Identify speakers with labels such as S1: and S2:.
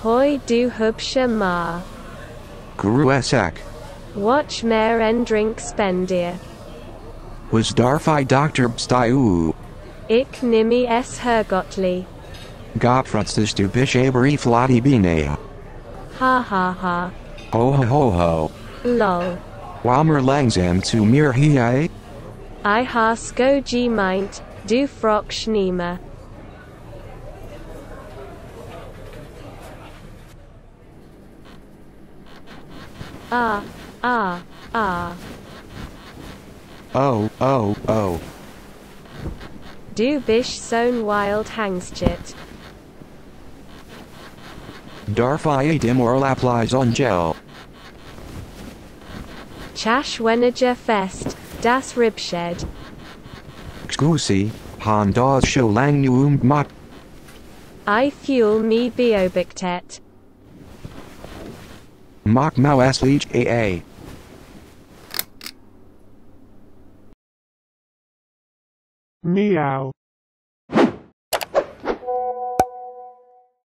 S1: Hoi du hubsche ma.
S2: Gruesak.
S1: Watch mehr en drink spendier.
S2: Was darf Dr. Bstyu.
S1: Ik nimi es hergotli.
S2: Gopfrutstes du bishaberi flotti binea.
S1: Ha ha ha.
S2: Ho ho ho ho.
S1: Lol.
S2: Wamer langsam zu mir hier?
S1: I has go G meint, du frock schneema. Ah, ah, ah.
S2: Oh, oh, oh.
S1: Du bist so'n wild hangstjit.
S2: Darf dem Oral applies on gel.
S1: Chash weniger fest, das Ribshed.
S2: Xgusi, han das show lang mat.
S1: I fuel me beobictet.
S2: Mach mau aslich aa.
S3: Meow.